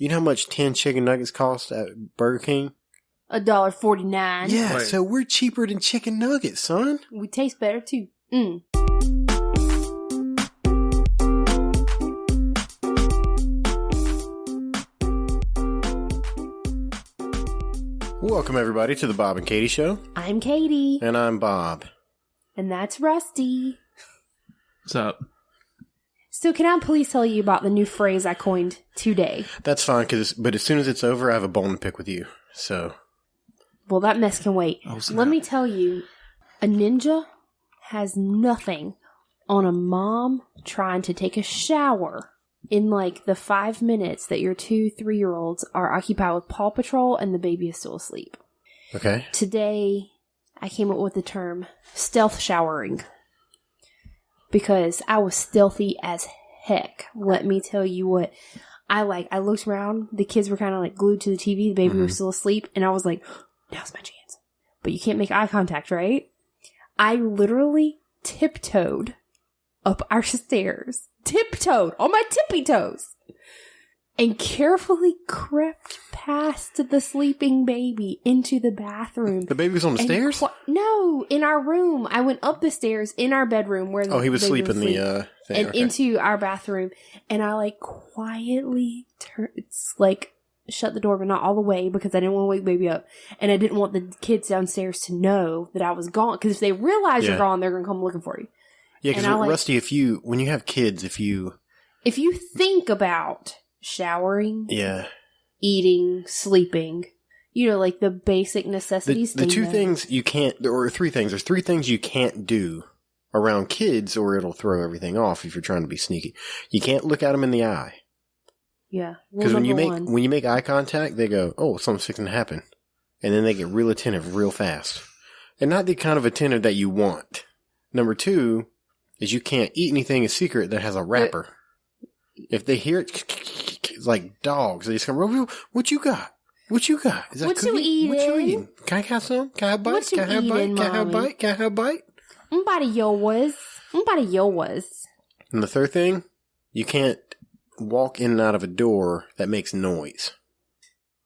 You know how much 10 chicken nuggets cost at Burger King? $1.49. Yeah, so we're cheaper than chicken nuggets, son. We taste better, too. Welcome, everybody, to the Bob and Katie Show. I'm Katie. And I'm Bob. And that's Rusty. What's up? So can I please tell you about the new phrase I coined today? That's fine, but as soon as it's over, I have a bone to pick with you, so... Well, that mess can wait. Oh, let me tell you, a ninja has nothing on a mom trying to take a shower in like the 5 minutes that your 2-3-year-olds are occupied with Paw Patrol and the baby is still asleep. Okay. Today, I came up with the term stealth showering because I was stealthy as heck. Let me tell you what I looked around, the kids were kind of like glued to the TV, the baby was still asleep, and I was like, now's my chance. But you can't make eye contact, right? I literally tiptoed up our stairs. Tiptoed on my tippy toes. And carefully crept past the sleeping baby into the bathroom. The baby was on the stairs? No, in our room. I went up the stairs in our bedroom where he was sleeping the thing. And into our bathroom. And I quietly shut the door, but not all the way because I didn't want to wake baby up. And I didn't want the kids downstairs to know that I was gone. Because if they realize you're gone, they're going to come looking for you. Yeah, because Rusty, when you have kids, if you think about showering, eating, sleeping, like the basic necessities. The two things you can't, or three things. There's three things you can't do around kids, or it'll throw everything off if you're trying to be sneaky. You can't look at them in the eye. Yeah, because when you make eye contact, they go, "Oh, something's fixing to happen," and then they get real attentive real fast, and not the kind of attentive that you want. Number two is you can't eat anything in secret that has a wrapper. If they hear it, it's like dogs. They just come, what you got? What you got? Is that what you eating? What you eating? Can I have some? Can I have a bite? Can I have a bite? Can I have a bite? Can I have a bite? Mbody yours. And the third thing, you can't walk in and out of a door that makes noise.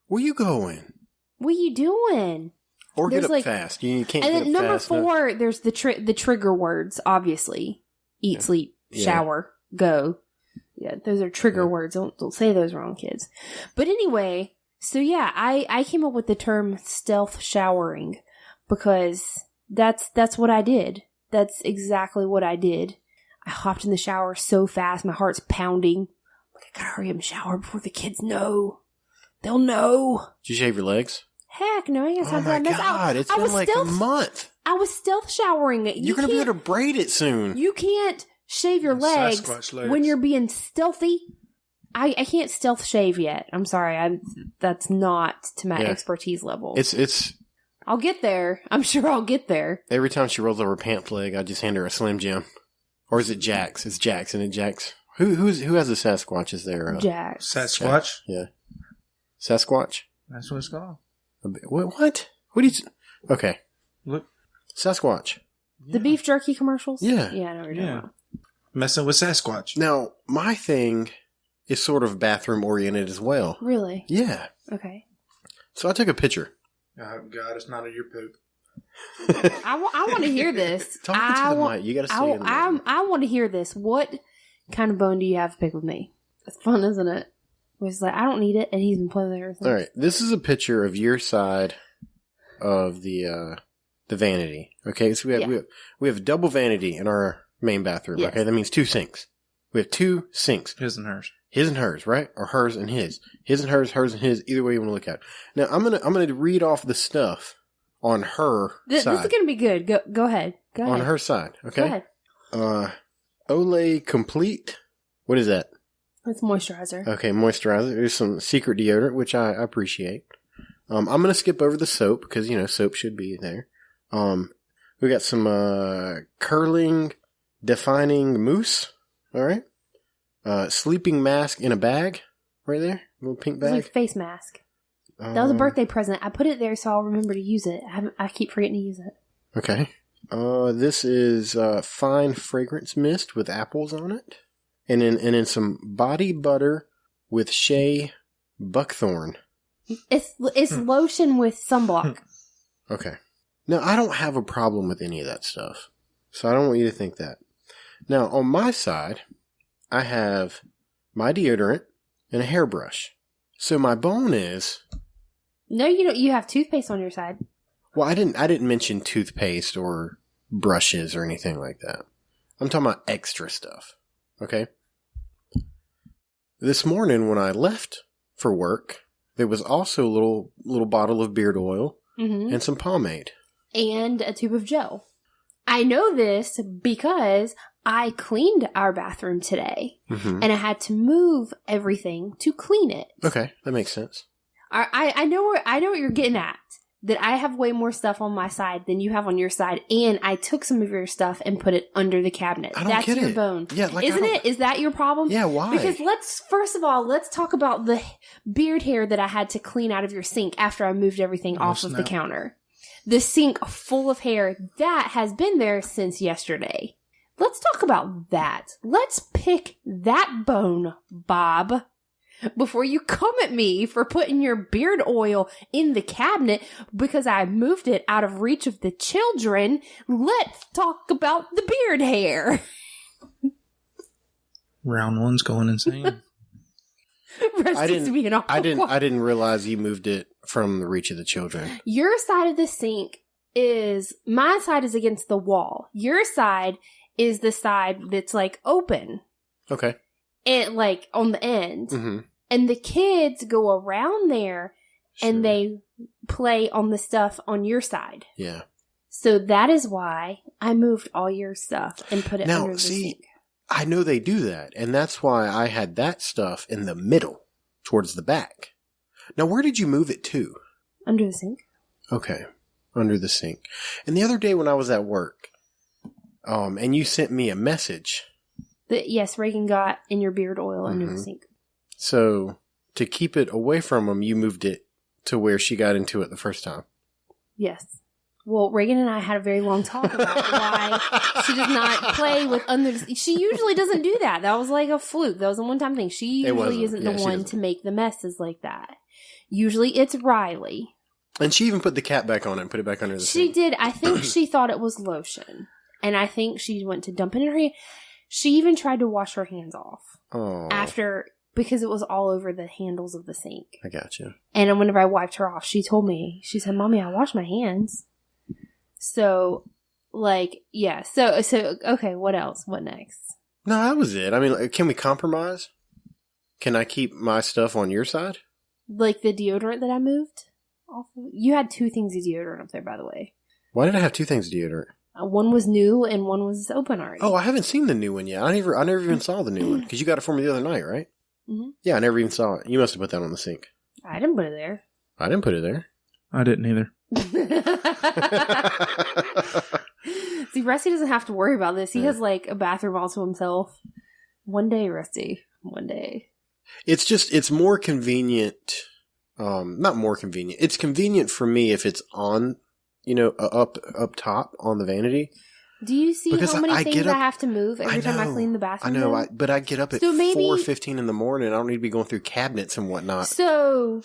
Where you going? What you doing? Or get up fast. You can't. And then number fast 4, there's the trigger words. Obviously, eat, sleep, shower, go. Yeah, those are trigger words. Don't say those wrong, kids. But anyway, so yeah, I came up with the term stealth showering because that's what I did. That's exactly what I did. I hopped in the shower so fast, my heart's pounding. I gotta hurry up and shower before the kids know. They'll know. Did you shave your legs? Heck no, I ain't got time for that mess. Oh my God, it's been like a month. I was stealth showering. You're going to be able to braid it soon. You can't shave your legs when you're being stealthy. I can't stealth shave yet. I'm sorry. That's not to my expertise level. It's. I'll get there. I'm sure I'll get there. Every time she rolls over her pant leg, I just hand her a Slim Jim. Or is it Jax? It's Jax, isn't it, Jax? Who has the Sasquatches there? Jax. Sasquatch? Yeah. Sasquatch? That's what it's called. What? What do you... Okay. Look. Sasquatch. The beef jerky commercials? Yeah. Yeah, I know what you're talking about. Messing with Sasquatch. Now, my thing is sort of bathroom-oriented as well. Really? Yeah. Okay. So I took a picture. Oh, God, it's not of your poop. I want to hear this. Talk to the mic. You got to say it. I want to hear this. What kind of bone do you have to pick with me? It's fun, isn't it? Was like, I don't need it, and he's been playing with everything. All right, this is a picture of your side of the vanity. Okay, so we have double vanity in our main bathroom. Yes. Okay, that means 2 sinks. We have 2 sinks. His and hers. His and hers, right? Or hers and his. His and hers and his. Either way you want to look at it. Now I'm gonna read off the stuff on her side. This is gonna be good. Go ahead. Go ahead. On her side. Okay. Go ahead. Olay Complete. What is that? It's moisturizer. Okay, moisturizer. There's some secret deodorant, which I appreciate. I'm going to skip over the soap because, soap should be there. We got some curling, defining mousse. All right. Sleeping mask in a bag right there. A little pink bag. It's like face mask. That was a birthday present. I put it there so I'll remember to use it. I keep forgetting to use it. Okay. This is fine fragrance mist with apples on it. And then some body butter with shea Buckthorn. It's lotion with sunblock. Okay. Now, I don't have a problem with any of that stuff. So I don't want you to think that. Now, on my side, I have my deodorant and a hairbrush. So my bone is... No, you don't. You have toothpaste on your side. Well, I didn't mention toothpaste or brushes or anything like that. I'm talking about extra stuff. Okay? This morning when I left for work, there was also a little bottle of beard oil and some pomade. And a tube of gel. I know this because I cleaned our bathroom today. And I had to move everything to clean it. Okay, that makes sense. I know what you're getting at. That I have way more stuff on my side than you have on your side, and I took some of your stuff and put it under the cabinet. That's your bone. Yeah, like isn't it? Is that your problem? Yeah, why? Because first of all, let's talk about the beard hair that I had to clean out of your sink after I moved everything off of the counter. The sink full of hair that has been there since yesterday. Let's talk about that. Let's pick that bone, Bob. Before you come at me for putting your beard oil in the cabinet because I moved it out of reach of the children, let's talk about the beard hair. Round one's going insane. I didn't realize you moved it from the reach of the children. Your side of the sink my side is against the wall. Your side is the side that's like open. Okay. And like on the end. Mm-hmm. And the kids go around there and they play on the stuff on your side. Yeah. So that is why I moved all your stuff and put it under the sink. I know they do that. And that's why I had that stuff in the middle towards the back. Now, where did you move it to? Under the sink. Okay. Under the sink. And the other day when I was at work, and you sent me a message. Yes, Reagan got in your beard oil under the sink. So, to keep it away from him, you moved it to where she got into it the first time. Yes. Well, Reagan and I had a very long talk about why she does not play with under the... She usually doesn't do that. That was like a fluke. That was a one-time thing. She usually isn't the one to make the messes like that. Usually it's Riley. And she even put the cap back on it and put it back under the sink. She did. I think she thought it was lotion. And I think she went to dump it in her hand. She even tried to wash her hands off. Oh. Because it was all over the handles of the sink. I got you. And whenever I wiped her off, she told me, she said, Mommy, I washed my hands. So, like, yeah. So, okay, what else? What next? No, that was it. I mean, can we compromise? Can I keep my stuff on your side? Like the deodorant that I moved off of? You had 2 things of deodorant up there, by the way. Why did I have 2 things of deodorant? One was new and one was open already. Oh, I haven't seen the new one yet. I never even saw the new one. Because you got it for me the other night, right? Mm-hmm. Yeah, I never even saw it. You must have put that on the sink. I didn't put it there. I didn't put it there. I didn't either. See, Rusty doesn't have to worry about this. He has like a bathroom all to himself. One day, Rusty. One day. It's more convenient. Not more convenient. It's convenient for me if it's on, up top on the vanity. Do you see because how many things I have to move every time I clean the bathroom? I know, but I get up at 4:15 in the morning. I don't need to be going through cabinets and whatnot. So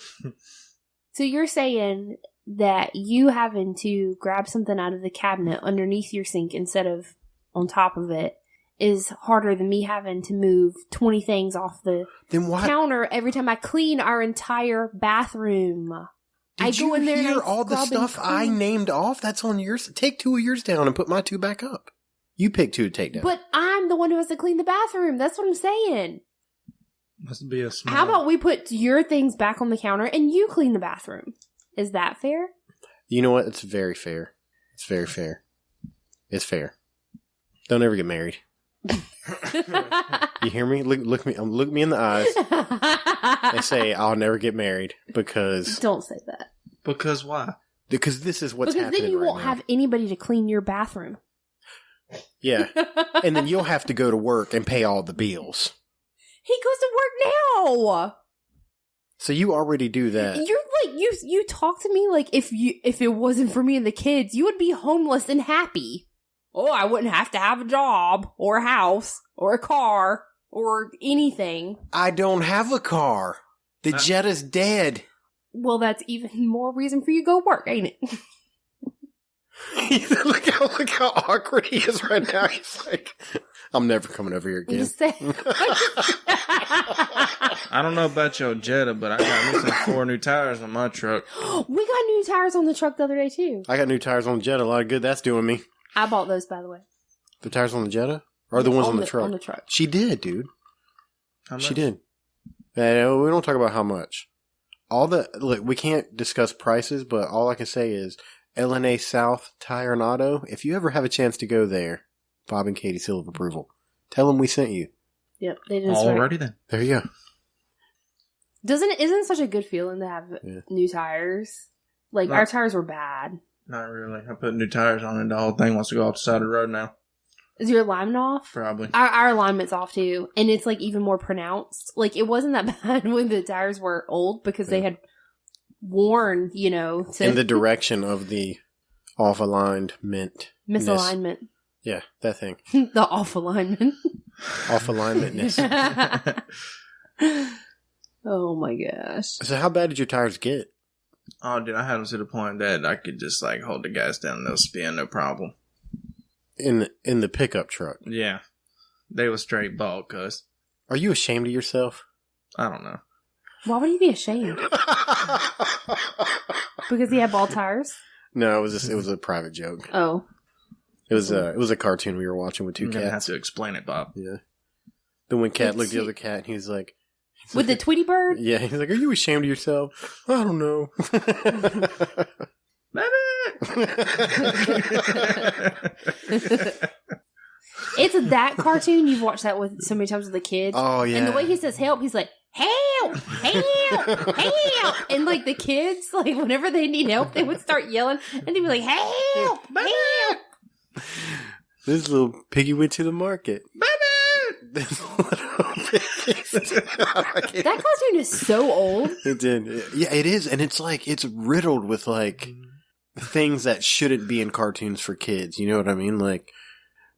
you're saying that you having to grab something out of the cabinet underneath your sink instead of on top of it is harder than me having to move 20 things off the counter every time I clean our entire bathroom. Did you hear all the stuff I named off? That's on yours. Take 2 of yours down and put my 2 back up. You pick 2 to take down. But I'm the one who has to clean the bathroom. That's what I'm saying. Must be a small... How about we put your things back on the counter and you clean the bathroom? Is that fair? You know what? It's very fair. It's very fair. It's fair. Don't ever get married. You hear me? Look me in the eyes and say, I'll never get married because... Don't say that. Because why? Because this is what's happening right now. Because then you won't have anybody to clean your bathroom. Yeah. And then you'll have to go to work and pay all the bills. He goes to work now. So you already do that. You're like, you talk to me like if it wasn't for me and the kids, you would be homeless and happy. Oh, I wouldn't have to have a job or a house or a car or anything. I don't have a car. The Jetta's dead. Well, that's even more reason for you to go work, ain't it? look how awkward he is right now. He's like, I'm never coming over here again. Just say- I don't know about your Jetta, but I got me some 4 new tires on my truck. We got new tires on the truck the other day, too. I got new tires on the Jetta. A lot of good that's doing me. I bought those, by the way. The tires on the Jetta? Or the ones on the truck? On the truck. She did, dude. How much? She did. We don't talk about how much. Look, we can't discuss prices, but all I can say is LNA South Tire and Auto, if you ever have a chance to go there, Bob and Katie seal of approval. Tell them we sent you. Yep, they did. Alrighty then. There you go. Isn't it such a good feeling to have new tires? Like, our tires were bad. Not really. I put new tires on and the whole thing wants to go off the side of the road now. Is your alignment off? Probably. Our alignment's off too, and it's like even more pronounced. Like, it wasn't that bad when the tires were old because they had worn, to... In the direction of the off-alignment. Misalignment. Yeah, that thing. The off-alignment. Off-alignmentness. Oh my gosh. So how bad did your tires get? Oh, dude, I had them to the point that I could just, hold the gas down and they'll spin, no problem. In the pickup truck? Yeah. They were straight bald, cuz. Are you ashamed of yourself? I don't know. Why would he be ashamed? Because he had bald tires? No, it was a private joke. Oh. It was a cartoon we were watching with 2 You're cats. gonna have to explain it, Bob. Yeah. The one cat looked at the other cat and he was like... With the Tweety Bird? Yeah, he's like, are you ashamed of yourself? I don't know. It's that cartoon. You've watched that with so many times with the kids. Oh, yeah. And the way he says help, he's like, help! Help! Help! And like the kids, like whenever they need help, they would start yelling and they'd be like, help! Help! This little piggy went to the market. That cartoon is so old. It did. Yeah, it is. And it's like, it's riddled with like things that shouldn't be in cartoons for kids. You know what I mean? Like,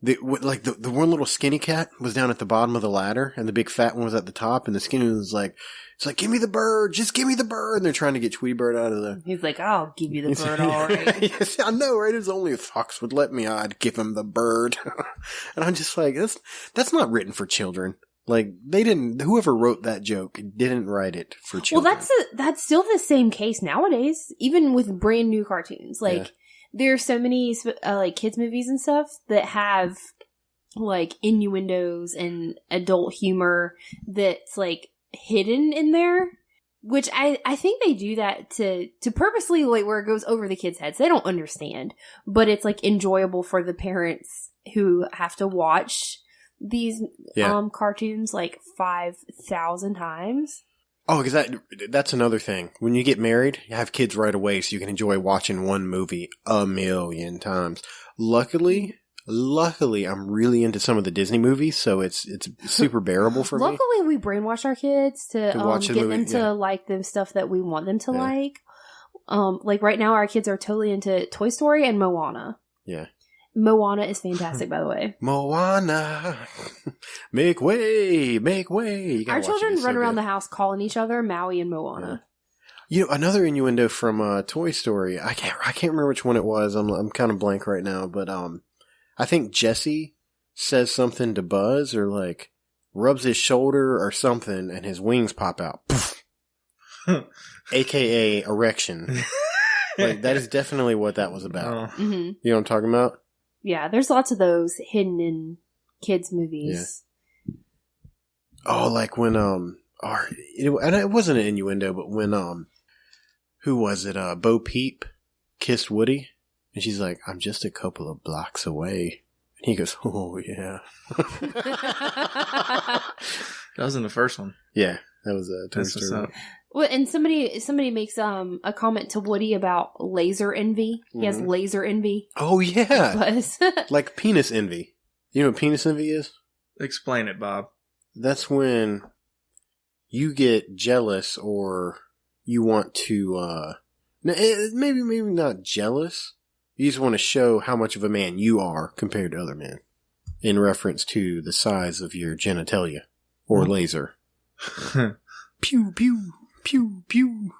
the one little skinny cat was down at the bottom of the ladder and the big fat one was at the top and the skinny one was like, it's like, give me the bird, just give me the bird. And they're trying to get Tweety Bird out of the... He's like, I'll give you the bird, all right. Yes, I know, right? If only a fox would let me, I'd give him the bird. And I'm just like, that's not written for children. Like, whoever wrote that joke didn't write it for children. Well, that's still the same case nowadays, even with brand new cartoons. Like, there are so many, like, kids' movies and stuff that have, like, innuendos and adult humor that's, like, hidden in there. Which I think they do that to purposely, like, where it goes over the kids' heads. They don't understand. But it's, like, enjoyable for the parents who have to watch these cartoons, like, 5,000 times. Oh, because that's another thing. When you get married, you have kids right away so you can enjoy watching one movie 1,000,000 times. Luckily, I'm really into some of the Disney movies, so it's super bearable for me. Luckily, we brainwash our kids to watch get them to like the stuff that we want them to like. Like right now, our kids are totally into Toy Story and Moana. Yeah. Moana is fantastic, by the way. Moana, make way, make way. Our children run around the house calling each other Maui and Moana. Yeah. You know, another innuendo from Toy Story. I can't remember which one it was. I'm kind of blank right now, but I think Jesse says something to Buzz or like rubs his shoulder or something, and his wings pop out, AKA erection. Like that is definitely what that was about. Mm-hmm. You know what I'm talking about? Yeah, there's lots of those hidden in kids' movies. Yeah. Oh, like when and it wasn't an innuendo, but when who was it? Bo Peep kissed Woody, and she's like, "I'm just a couple of blocks away," and he goes, "Oh yeah." That was in the first one. Yeah, that was a Toy Story. Well, and somebody makes a comment to Woody about laser envy. He has laser envy. Oh yeah, like penis envy. You know what penis envy is? Explain it, Bob. That's when you get jealous or you want to maybe not jealous. You just want to show how much of a man you are compared to other men, in reference to the size of your genitalia or laser. Pew pew. Pew, pew.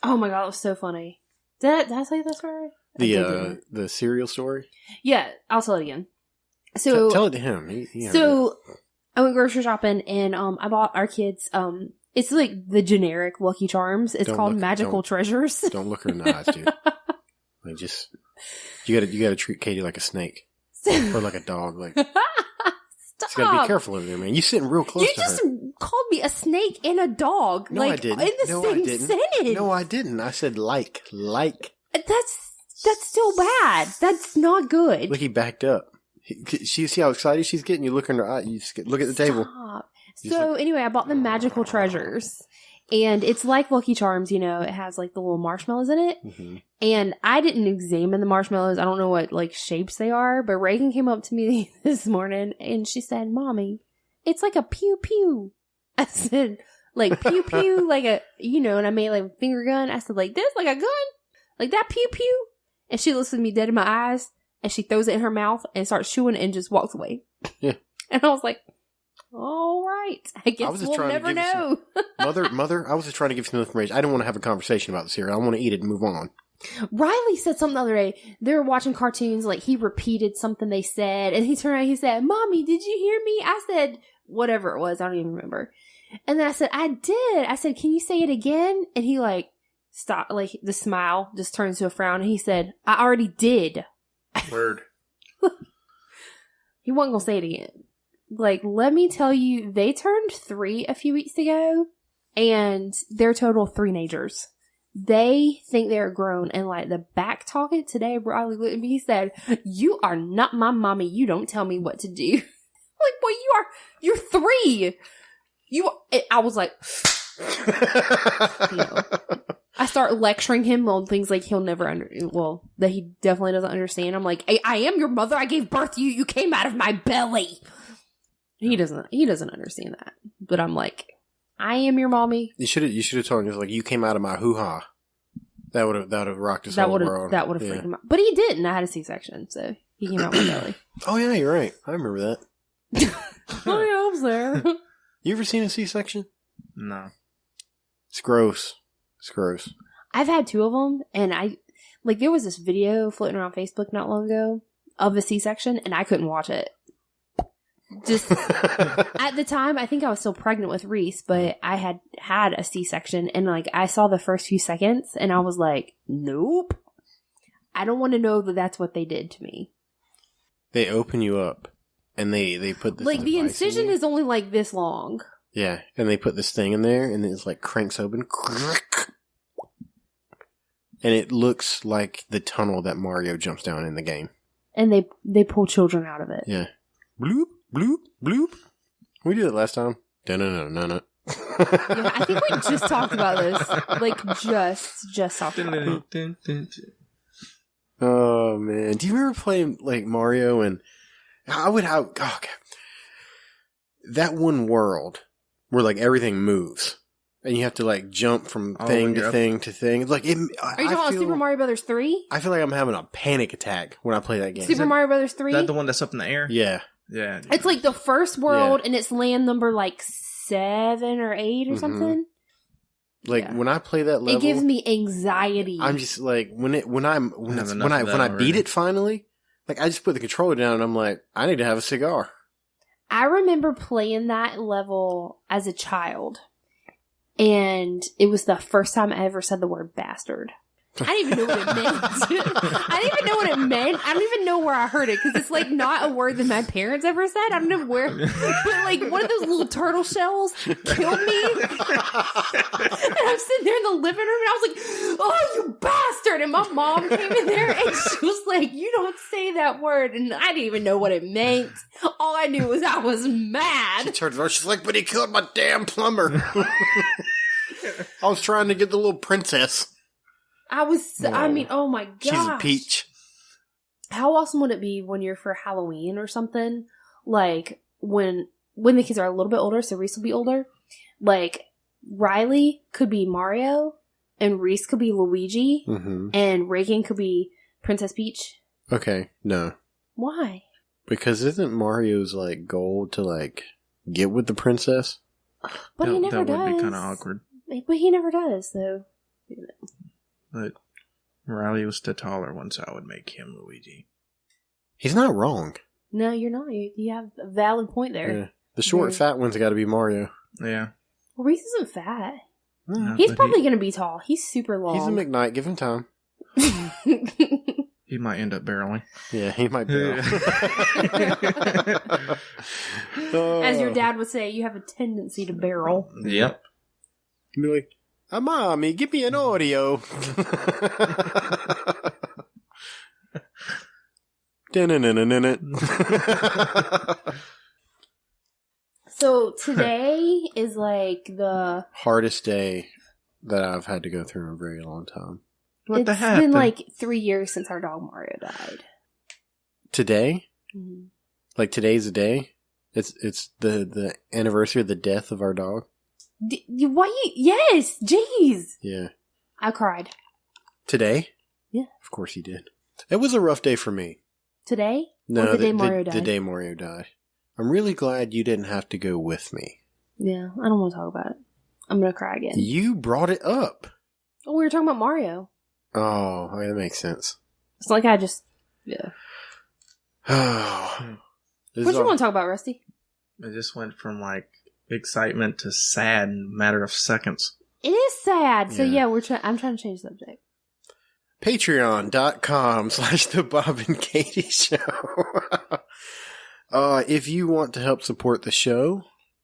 Oh my god, it was so funny. Did I tell you that story? The cereal story? Yeah, I'll tell it again. So Tell it to him. He I went grocery shopping and I bought our kids it's like the generic Lucky Charms. It's called Magical Treasures. Don't look her in the eyes, dude. Like you gotta treat Katie like a snake. Or like a dog. Like Stop. You gotta be careful over there, man. You sitting real close to her. You just called me a snake and a dog. No, I didn't. In the same sentence. No, I didn't. I said like. That's still bad. That's not good. Look, he backed up. See how excited she's getting? You look in her eye. You just look at the table. So anyway, I bought the Magical Treasures. And it's like Lucky Charms, you know, it has like the little marshmallows in it. Mm-hmm. And I didn't examine the marshmallows. I don't know what like shapes they are. But Reagan came up to me this morning and she said, Mommy, it's like a pew pew. I said, like pew pew, like a, you know, and I made like a finger gun. I said, like this, like a gun? Like that pew pew? And she looks at me dead in my eyes and she throws it in her mouth and starts chewing and just walks away. Yeah. And I was like, all right. I guess we'll never know. Mother, I was just trying to give you some information. I didn't want to have a conversation about the cereal. I want to eat it and move on. Riley said something the other day. They were watching cartoons, like he repeated something they said, and he turned around and he said, Mommy, did you hear me? I said, whatever it was, I don't even remember. And then I said, I did. I said, can you say it again? And he like stopped, like the smile just turned to a frown, and he said, I already did. Word. He wasn't gonna say it again. Like, let me tell you, they turned 3 a few weeks ago, and they're total 3-nagers. They think they're grown, and like the back talking today, Riley looked at me, he said, you are not my mommy, you don't tell me what to do. Like, boy, you're 3! I was like, you know, I start lecturing him on things like he'll never that he definitely doesn't understand. I'm like, I am your mother, I gave birth to you, you came out of my belly. He doesn't understand that. But I'm like, I am your mommy. You should have told him, like, you came out of my hoo-ha. That would have rocked his whole world. That would have freaked him out. But he didn't. I had a C-section, so he came out with belly. Oh yeah, you're right. I remember that. Oh yeah, I was there. You ever seen a C-section? No. It's gross. I've had 2 of them, and there was this video floating around Facebook not long ago of a C-section, and I couldn't watch it. Just at the time, I think I was still pregnant with Reese, but I had a C-section, and like I saw the first few seconds, and I was like, nope, I don't want to know that that's what they did to me. They open you up, and they put this like the incision is only like this long. Yeah, and they put this thing in there, and it's like cranks open, and it looks like the tunnel that Mario jumps down in the game. And they pull children out of it. Yeah, bloop. Bloop, bloop. We did it last time. No. Yeah, I think we just talked about this. Like, just talked about it. Oh, man. Do you remember playing, like, Mario and... that one world where, like, everything moves. And you have to, like, jump from thing to thing to thing. Like, Are you talking about Super Mario Brothers 3? I feel like I'm having a panic attack when I play that game. Super Mario Brothers 3? Is that the one that's up in the air? Yeah. Yeah. It's like the first world, and it's land number like 7 or 8 or something. Like when I play that level, it gives me anxiety. I'm just like when I beat it finally, like I just put the controller down and I'm like, I need to have a cigar. I remember playing that level as a child, and it was the first time I ever said the word bastard. I didn't even know what it meant. I don't even know where I heard it, because it's like not a word that my parents ever said. I don't know where, but like one of those little turtle shells killed me. And I'm sitting there in the living room and I was like, oh, you bastard. And my mom came in there and she was like, you don't say that word. And I didn't even know what it meant. All I knew was I was mad. She turned around, she's like, but he killed my damn plumber. I was trying to get the little princess. Oh my gosh. She's a peach. How awesome would it be when you're for Halloween or something? Like, when the kids are a little bit older, so Reese will be older. Like, Riley could be Mario, and Reese could be Luigi, and Reagan could be Princess Peach. Okay, no. Why? Because isn't Mario's, like, goal to, like, get with the princess? But he never does. That would be kind of awkward. But he never does, so. But Riley was the taller one, so I would make him Luigi. He's not wrong. No, you're not. You have a valid point there. Yeah. The short, fat one's got to be Mario. Yeah. Well, Reese isn't fat. No, He's probably going to be tall. He's super long. He's a McKnight. Give him time. He might end up barreling. Yeah, he might be. As your dad would say, you have a tendency to barrel. Yep. Be like, Mommy, give me an audio. So today is like the hardest day that I've had to go through in a very long time. What the It's happened? been like 3 years since our dog Mario died. Today? Mhm. Like today's the day? It's the anniversary of the death of our dog? Why you? Yes, jeez. Yeah. I cried. Today? Yeah. Of course he did. It was a rough day for me. Today? No, or the day Mario died? The day Mario died. I'm really glad you didn't have to go with me. Yeah, I don't want to talk about it. I'm gonna cry again. You brought it up. Oh, we were talking about Mario. Oh, okay, that makes sense. It's like I just, yeah. What What you want to talk about, Rusty? It just went from like excitement to sad in a matter of seconds. It is sad. So Yeah. yeah, I'm trying to change the subject. Patreon.com/The Bob and Katie Show. If you want to help support the show,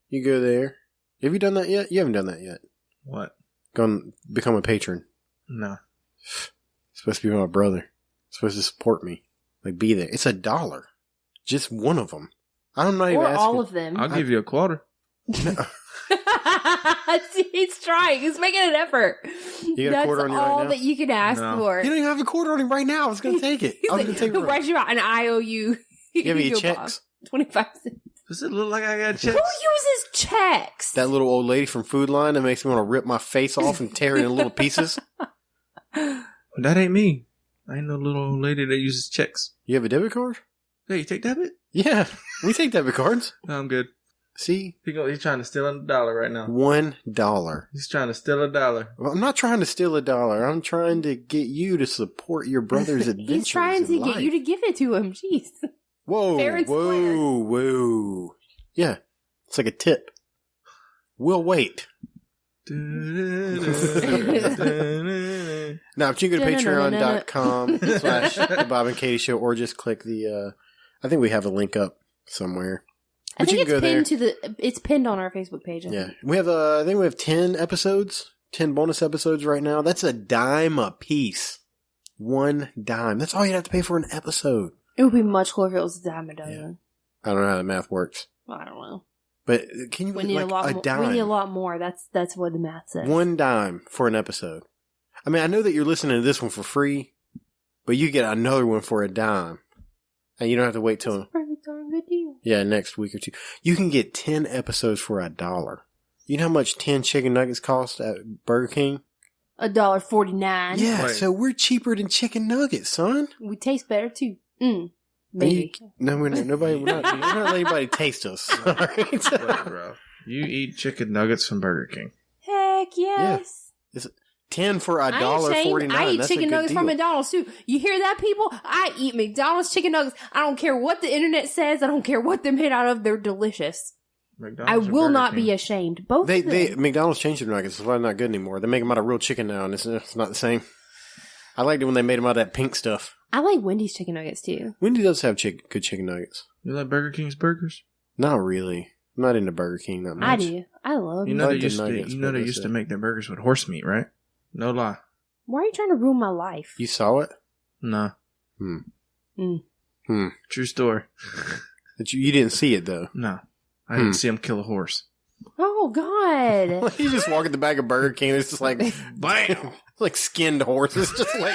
you go there. Have you done that yet? You haven't done that yet. What? Gone become a patron. No. Supposed to be my brother. Supposed to support me. Like, be there. It's $1. Just one of them. I'm not even Or asking. all of them. I'll give you a quarter. He's trying. He's making an effort. You got a That's quarter on you right all now? that you can ask No. for. You don't even have a quarter on him right now. I was going to take it. I was going to take it. He'll write you out an IOU. Give me Here you go, checks. Bob. 25 cents. Does it look like I got Who checks? uses checks? That little old lady from Food Line that makes me want to rip my face off and tear it in little pieces. That ain't me. I ain't no little old lady that uses checks. You have a debit card? Hey, you take debit? Yeah. We take debit cards. No, I'm good. See? He's trying to steal $1 right now. $1. He's trying to steal $1. Well, I'm not trying to steal $1. I'm trying to get you to support your brother's adventures. He's trying to in get life. you to give it to him. Jeez. Whoa, fair and square. whoa. Yeah. It's like a tip. We'll wait. No, Now, if you go to patreon.com/The Bob and Katie Show, or just click the, I think we have a link up somewhere. I But you think can it's go pinned there. it's pinned on our Facebook page. I Yeah. think. We have, I think we have 10 episodes, 10 bonus episodes right now. That's $0.10 a piece. $1. That's all you have to pay for an episode. It would be much cooler if it was a dime a dozen. Yeah. I don't know how the math works. Well, I don't know. But can you We believe need like a lot a more. dime? We need a lot more. That's what the math says. $1 for an episode. I mean, I know that you're listening to this one for free, but you get another one for $0.10. And you don't have to wait That's a till, pretty darn good deal. next week or two. You can get 10 episodes for $1. You know how much 10 chicken nuggets cost at Burger King? $1.49. Yeah, Right. so we're cheaper than chicken nuggets, son. We taste better too. Maybe. We're not, we're not letting anybody taste us. All right? Look, bro. You eat chicken nuggets from Burger King. Heck yes. 10 for I ain't ashamed. $1.49. I eat That's chicken a good nuggets deal. from McDonald's too. You hear that, people? I eat McDonald's chicken nuggets. I don't care what the internet says. I don't care what they're made out of. They're delicious. McDonald's I or will Burger not King? be ashamed. Both They of them. McDonald's changed their nuggets. It's why they're not good anymore. They make them out of real chicken now, and it's not the same. I liked it when they made them out of that pink stuff. I like Wendy's chicken nuggets too. Wendy does have good chicken nuggets. You like Burger King's burgers? Not really. I'm not into Burger King that much. I do. I love You it. know I they like the used to. nuggets, You know but they that's used to it. make their burgers with horse meat, right? No lie. Why are you trying to ruin my life? You saw it? No. True story. But you didn't see it, though. No. I didn't see him kill a horse. Oh God! You just walk at the back of Burger King, it's just like, bam! Like skinned horses, just like,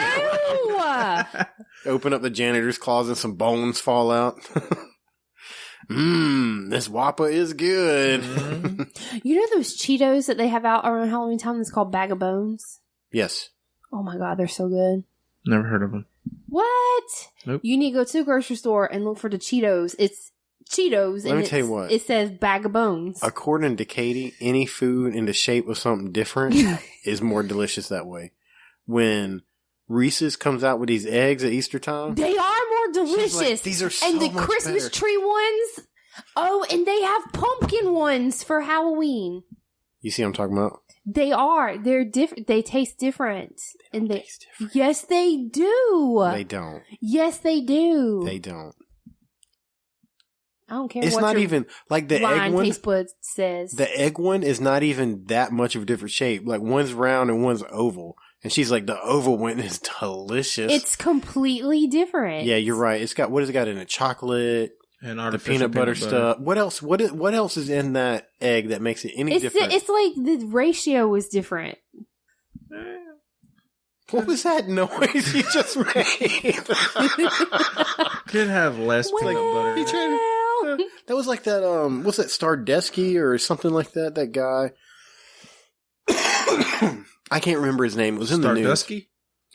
Ew! open up the janitor's closet and some bones fall out. This Whopper is good. Mm-hmm. You know those Cheetos that they have out around Halloween time that's called Bag of Bones? Yes. Oh my God, they're so good. Never heard of them. What? Nope. You need to go to the grocery store and look for the Cheetos. It's Cheetos. Let me tell you what. It says bag of bones. According to Katie, any food in the shape of something different is more delicious that way. When Reese's comes out with these eggs at Easter time, they are more delicious. Like, these are so and the much Christmas better. tree ones. Oh, and they have pumpkin ones for Halloween. You see what I'm talking about? They are. They're different. They taste different. Taste different. Yes, they do. They don't. Yes, they do. They don't. I don't care. It's what not your even like the blind egg one. taste bud says. The egg one is not even that much of a different shape. Like one's round and one's oval. And she's like, the oval one is delicious. It's completely different. Yeah, you're right. It's got, what has it got in it? Chocolate, And the artificial peanut butter stuff. What else? What else is in that egg that makes it any different? It's like the ratio is different. What was that noise you just made? Could have less peanut butter. He tried to- that was like that, what's that, Stardesky or something like that? That guy. I can't remember his name. It was in the news. Stardusky?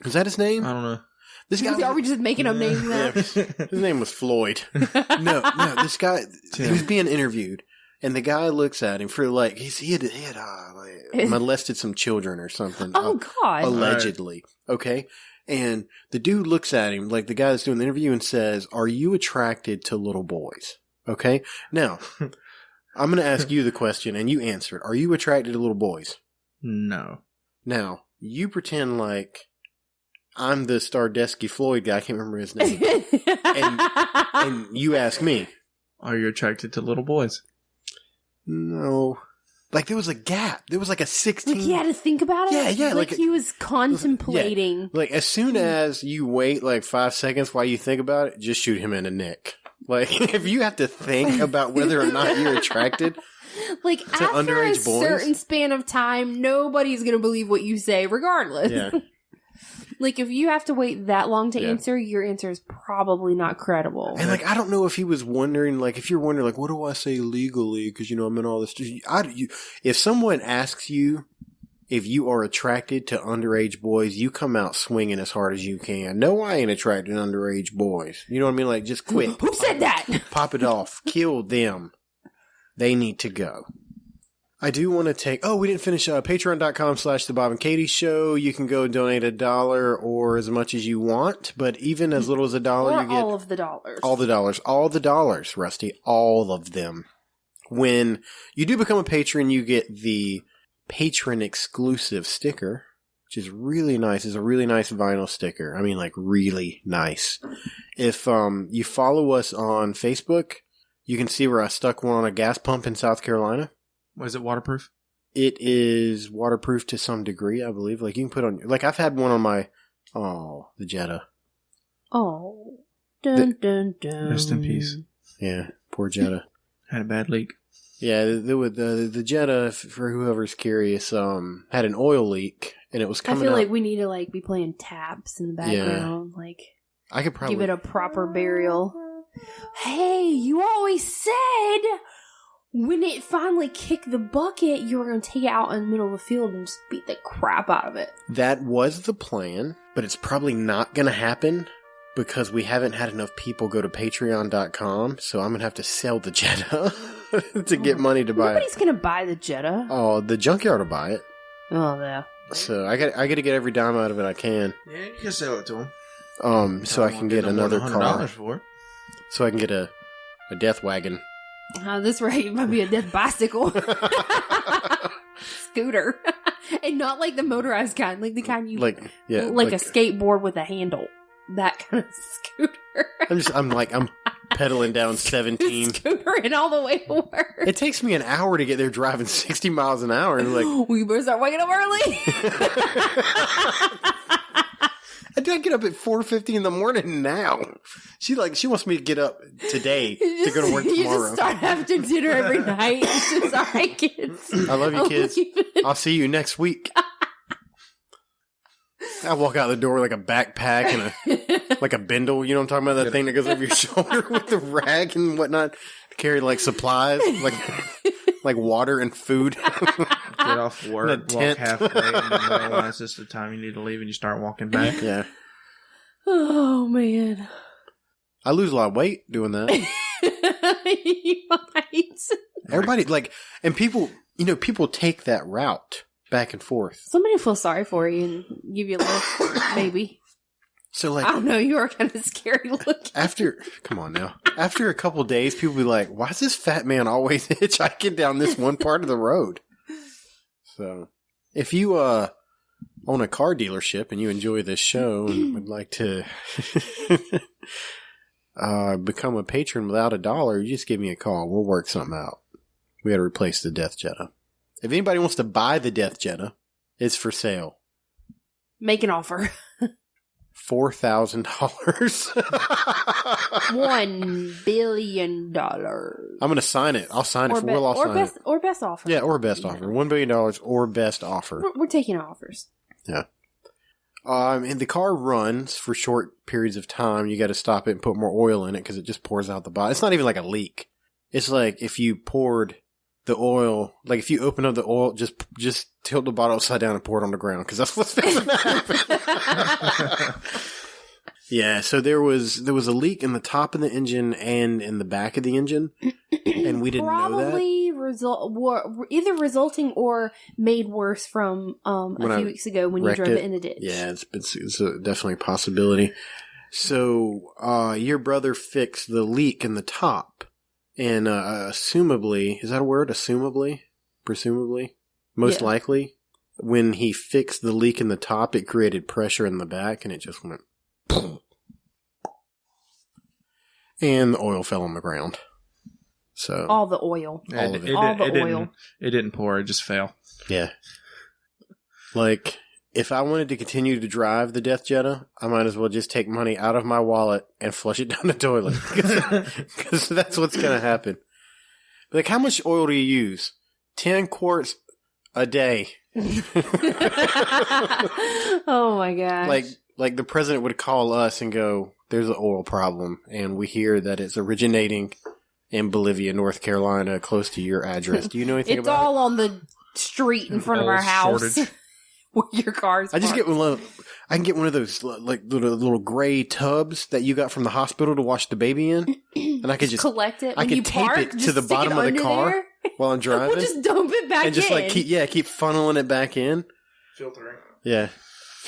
Was that his name? I don't know. This guy. Are we just making up names now? His name was Floyd. No, this guy, he was being interviewed, and the guy looks at him for like, he had like, molested some children or something. Oh, God. Allegedly. Okay? And the dude looks at him, like the guy that's doing the interview, and says, "Are you attracted to little boys?" Okay? Now, I'm going to ask you the question, and you answer it. Are you attracted to little boys? No. Now, you pretend like I'm the Stardesky Floyd guy. I can't remember his name. and you ask me. Are you attracted to little boys? No. Like, there was a gap. There was like a 16. Like he had to think about it? Yeah. Like he was contemplating. Yeah. Like, as soon as you wait like 5 seconds while you think about it, just shoot him in the neck. Like, if you have to think about whether or not you're attracted like, to after underage a boys. certain span of time, nobody's going to believe what you say regardless. Yeah. Like, if you have to wait that long to Yeah. answer, your answer is probably not credible. And, like, I don't know if he was wondering, like, if you're wondering, like, what do I say legally? Because, I'm in all this. If someone asks you if you are attracted to underage boys, you come out swinging as hard as you can. No, I ain't attracted to underage boys. You know what I mean? Like, just quit. Who said that? Pop it off. Kill them. They need to go. I do want to take... Oh, we didn't finish patreon.com/The Bob and Katie Show. You can go donate $1 or as much as you want. But even as little as $1, Or you get... all of the dollars. All the dollars. All the dollars, Rusty. All of them. When you do become a patron, you get the patron exclusive sticker, which is really nice. It's a really nice vinyl sticker. I mean, like, really nice. If you follow us on Facebook, you can see where I stuck one on a gas pump in South Carolina. Was it waterproof? It is waterproof to some degree, I believe. Like, you can put on... Like, I've had one on my... Oh, the Jetta. Oh. Dun, dun, dun. Rest in peace. Yeah, poor Jetta. Had a bad leak. Yeah, the Jetta, for whoever's curious, had an oil leak, and it was I coming feel out. like we need to, like, be playing taps in the background. Like, I could probably... give it a proper burial. Hey, you always said... when it finally kicked the bucket, you were going to take it out in the middle of the field and just beat the crap out of it. That was the plan, but it's probably not going to happen because we haven't had enough people go to patreon.com, so I'm going to have to sell the Jetta to get money to buy Nobody's going to buy the Jetta. Oh, the junkyard will buy it. Oh, yeah. So I got to get every dime out of it I can. Yeah, you can sell it to him. So I can get another car. For it. So I can get a death wagon. This rate might be a death bicycle. Scooter. And not like the motorized kind, like the kind you... Like a skateboard with a handle. That kind of scooter. I'm pedaling down 17. Scootering all the way to work. It takes me an hour to get there driving 60 miles an hour. And like, we better start waking up early. I do get up at 4:50 in the morning now. She wants me to get up today to go to work tomorrow. You just start after dinner every night. It's just, all right, kids. I love you, kids. I'll see you next week. I walk out the door like a backpack and like a bindle. You know what I'm talking about? That thing that goes over your shoulder with the rag and whatnot to carry like supplies, like water and food. Get off work, walk halfway, and then realize it's the time you need to leave, and you start walking back. Yeah. Oh man. I lose a lot of weight doing that. You might. Everybody, like, and people, people take that route back and forth. Somebody will feel sorry for you and give you a lift, maybe. So, like, I don't know, you are kind of scary looking. Come on now. After a couple days, people be like, why is this fat man always hitchhiking down this one part of the road? So, if you own a car dealership and you enjoy this show and would like to become a patron without $1, you just give me a call. We'll work something out. We got to replace the Deathjetta. If anybody wants to buy the Deathjetta, it's for sale. Make an offer. $4,000. $1 billion. I'm going to sign it. I'll sign it for real. I'll sign it. Or best offer. Yeah, or best offer. $1 billion or best offer. We're taking offers. Yeah. And the car runs for short periods of time. You got to stop it and put more oil in it because it just pours out the bottom. It's not even like a leak. It's like if you poured the oil, like if you open up the oil, just tilt the bottle upside down and pour it on the ground because that's what's going to happen. Yeah, so there was a leak in the top of the engine and in the back of the engine, and we didn't know that. Probably either resulting or made worse from a few weeks ago when you drove it in the ditch. Yeah, it's definitely a possibility. So your brother fixed the leak in the top, and assumably, is that a word? Assumably? Presumably? Most likely, when he fixed the leak in the top, it created pressure in the back, and it just went... And the oil fell on the ground. So all the oil. All of it. All the oil. It didn't pour, it just fell. Yeah. Like, if I wanted to continue to drive the Deathjetta, I might as well just take money out of my wallet and flush it down the toilet. Because that's what's going to happen. Like, how much oil do you use? 10 quarts a day. Oh my gosh. Like the president would call us and go, there's an oil problem, and we hear that it's originating in Bolivia, North Carolina, close to your address. Do you know anything about it? It's all on the street in front of our house where your car's I can get one of those like little gray tubs that you got from the hospital to wash the baby in, and I could just collect it. I could tape it to the bottom of the car while I'm driving. We'll just dump it back in. And just keep funneling it back in. Filtering. Yeah.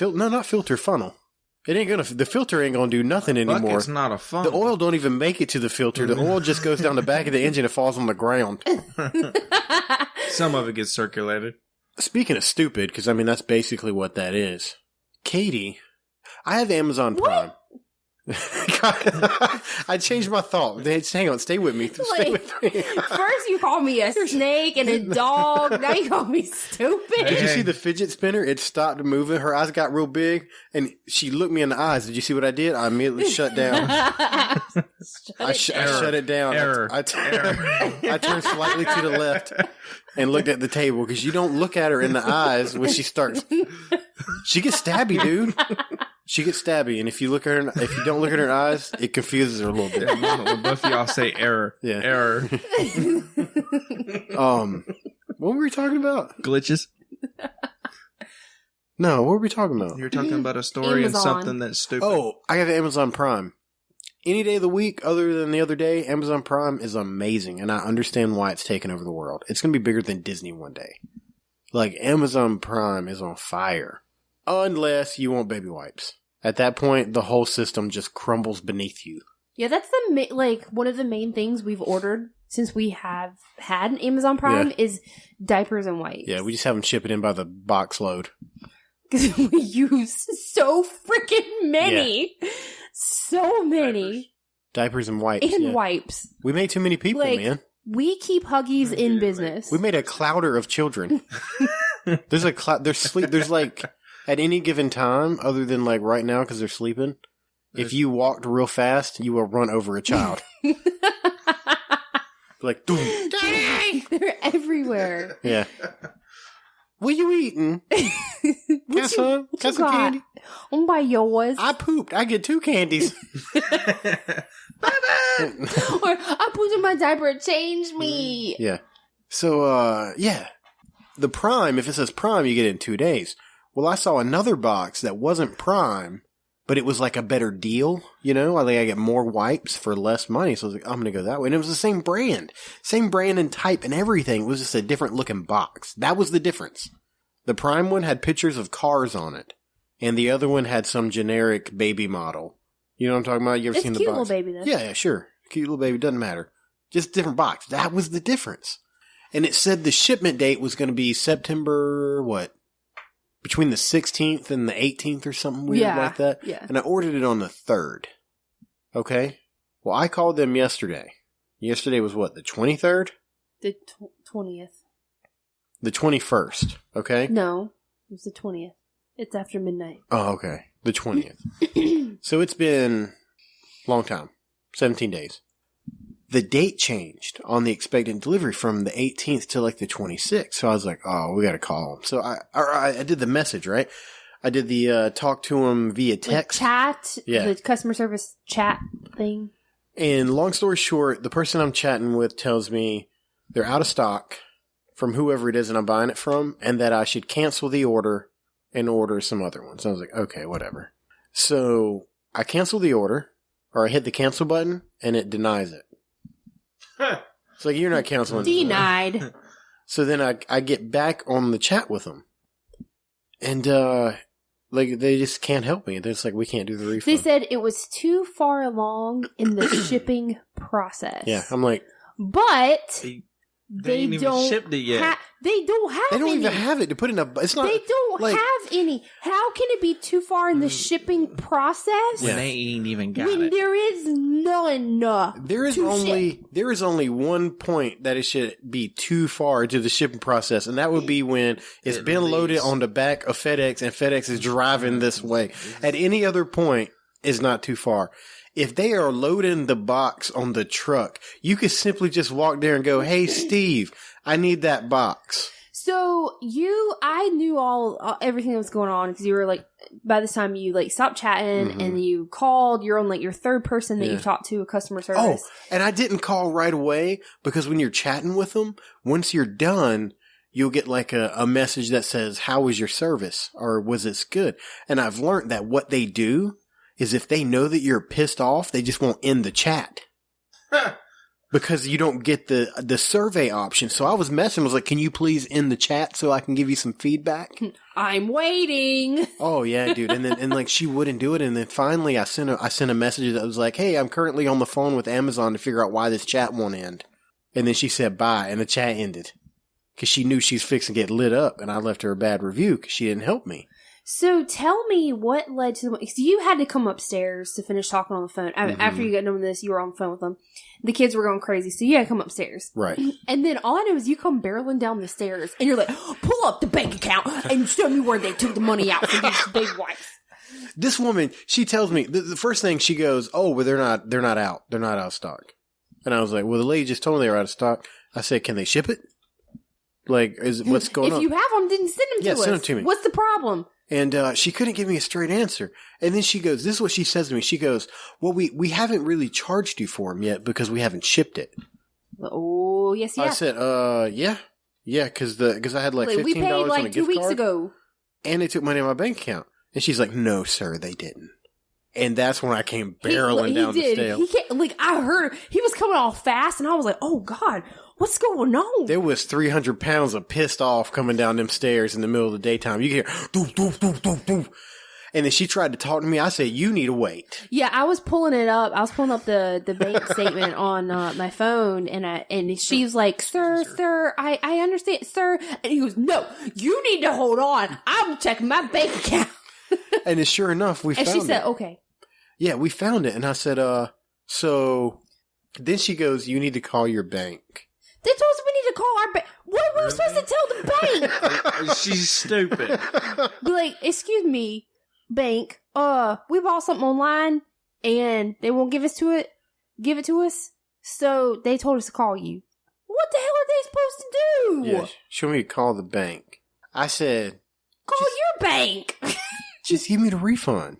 No, not filter, funnel. The filter ain't gonna do nothing anymore. It's not a funnel. The oil don't even make it to the filter. The oil just goes down the back of the engine and falls on the ground. Some of it gets circulated. Speaking of stupid, because I mean that's basically what that is. Katie, I have Amazon Prime. I changed my thought. Hang on, stay with me. Stay with me. First you call me a snake and a dog. Now you call me stupid. Did you see the fidget spinner? It stopped moving. Her eyes got real big, and she looked me in the eyes. Did you see what I did? I immediately shut down. I shut it down. I turned slightly to the left and looked at the table because you don't look at her in the eyes when she starts. She gets stabby, dude. She gets stabby, and if you don't look at her eyes, it confuses her a little bit. When both of y'all say error. Yeah. Error. What were we talking about? Glitches. No, what were we talking about? You were talking about a story and something that's stupid. Oh, I have Amazon Prime. Any day of the week other than the other day, Amazon Prime is amazing, and I understand why it's taken over the world. It's going to be bigger than Disney one day. Like, Amazon Prime is on fire. Unless you want baby wipes. At that point, the whole system just crumbles beneath you. Yeah, that's one of the main things we've ordered since we have had an Amazon Prime is diapers and wipes. Yeah, we just have them ship it in by the box load. Because we use so freaking many. Yeah. So many. Diapers and wipes. And wipes. We made too many people, man. We keep Huggies in business. We made a clouder of children. There's like... At any given time, other than like right now because they're sleeping, if you walked real fast, you will run over a child. Like, Daddy! They're everywhere. Yeah. What you eating? Got some candy? I'm by yours. I pooped. I get 2 candies. Or I pooped in my diaper. Change me. Yeah. So, the Prime, if it says Prime, you get it in 2 days. Well, I saw another box that wasn't Prime, but it was like a better deal, you know? I get more wipes for less money. So I was like, I'm going to go that way. And it was the same brand and type and everything. It was just a different looking box. That was the difference. The Prime one had pictures of cars on it, and the other one had some generic baby model. You know what I'm talking about? You ever seen the box? It's a cute little baby, though. Yeah, sure. Cute little baby. Doesn't matter. Just different box. That was the difference. And it said the shipment date was going to be September, between the 16th and the 18th or something weird like that. Yeah. And I ordered it on the 3rd. Okay? Well, I called them yesterday. Yesterday was what, the 23rd? The 20th. The 21st. Okay? No, it was the 20th. It's after midnight. Oh, okay. The 20th. So it's been a long time. 17 days. The date changed on the expected delivery from the 18th to like the 26th. So I was like, oh, we got to call them. So I did the message, right? I did the talk to them via text. Like chat? Yeah. The customer service chat thing? And long story short, the person I'm chatting with tells me they're out of stock from whoever it is that I'm buying it from, and that I should cancel the order and order some other ones. I was like, okay, whatever. So I cancel the order, or I hit the cancel button, and it denies it. It's like, you're not canceling. Denied. So then I get back on the chat with them. And, they just can't help me. They're just like, we can't do the refund. They said it was too far along in the shipping process. Yeah, I'm like. But they ain't even shipped it yet. They don't have They don't any. even have it to put in a. It's not. They don't have any. How can it be too far in the shipping process? When they ain't even got when it. there is none. There is only one point that it should be too far to the shipping process, and that would be when it's been loaded on the back of FedEx and FedEx is driving this way. At any other point, it's not too far. If they are loading the box on the truck, you could simply just walk there and go, "Hey, Steve, I need that box." So I knew everything that was going on because you were like, by this time you like stopped chatting and you called. You're on like your third person that you've talked to a customer service. Oh, and I didn't call right away because when you're chatting with them, once you're done, you'll get like a message that says, "How was your service?" or "Was this good?" And I've learned that what they do is if they know that you're pissed off, they just won't end the chat. Because you don't get the survey option. So I was messing, was like, "Can you please end the chat so I can give you some feedback?" I'm waiting. Oh yeah, dude. And like she wouldn't do it. And then finally I sent a message that was like, "Hey, I'm currently on the phone with Amazon to figure out why this chat won't end." And then she said bye, and the chat ended. Because she knew she was fixing to get lit up, and I left her a bad review because she didn't help me. So tell me what led to because you had to come upstairs to finish talking on the phone. After you got done with this, you were on the phone with them. The kids were going crazy, so you had to come upstairs. Right. And then all I know is you come barreling down the stairs, and you're like, "Pull up the bank account and show me where they took the money out for these big wipes." This woman, she tells me the first thing she goes, "Oh, well, they're not out. They're not out of stock." And I was like, "Well, the lady just told me they were out of stock." I said, "Can they ship it? Like, what's going on?" If you have them, then send them to us. Send them to me. What's the problem? And she couldn't give me a straight answer. And then she goes, this is what she says to me. She goes, "Well, we haven't really charged you for them yet because we haven't shipped it." Oh, yes, yeah. I said, yeah, because I had like $15 we paid on a like gift 2 weeks card, ago, and they took money out of my bank account. And she's like, "No, sir, they didn't." And that's when I came barreling down the stairs. I heard he was coming off fast, and I was like, "Oh God, what's going on?" There was 300 pounds of pissed off coming down them stairs in the middle of the daytime. You hear, doof, doof, doof, doof, doof. And then she tried to talk to me. I said, "You need to wait." Yeah, I was pulling it up. I was pulling up the bank statement on my phone, and she's like, Sir, I understand, sir." And he goes, "No, you need to hold on. I'm checking my bank account." And then sure enough, we found it. And she said, "Okay." Yeah, we found it. And I said, so then she goes, "You need to call your bank." They told us we need to call our bank. What were we supposed to tell the bank? She's stupid. Be like, "Excuse me, bank. We bought something online and they won't give it to us. So they told us to call you." What the hell are they supposed to do? Yeah, she wanted me to call the bank. I said, Call your bank. "Just give me the refund.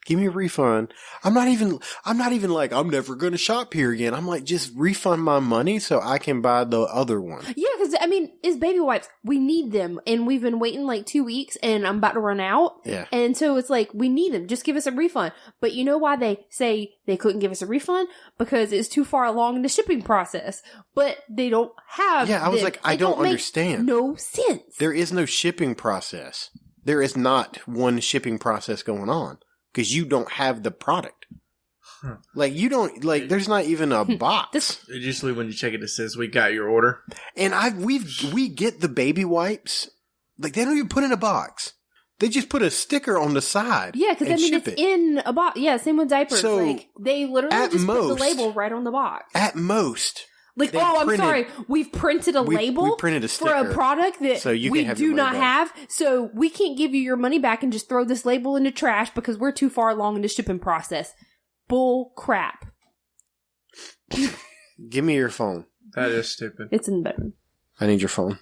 Give me a refund. I'm not even like, I'm never going to shop here again. I'm like, just refund my money so I can buy the other one. Yeah, because, I mean, it's baby wipes. We need them. And we've been waiting like 2 weeks and I'm about to run out. Yeah. And so it's like, we need them. Just give us a refund. But you know why they say they couldn't give us a refund? Because it's too far along in the shipping process. But they don't have Yeah, I was like, I don't understand. No sense. There is no shipping process. There is not one shipping process going on. Because you don't have the product. Huh. Like, you don't, like, there's not even a box. Usually when you check it, it says, we got your order. And we get the baby wipes. Like, they don't even put in a box. They just put a sticker on the side. Yeah, because I mean, it's in a box. Yeah, same with diapers. So, like, they literally just put the label right on the box. At most. Like, I'm sorry, we've printed a label we printed a sticker for a product that so you we can have do not have, so we can't give you your money back and just throw this label in the trash because we're too far along in the shipping process. Bull crap. Give me your phone. That is stupid. It's in the bedroom. I need your phone.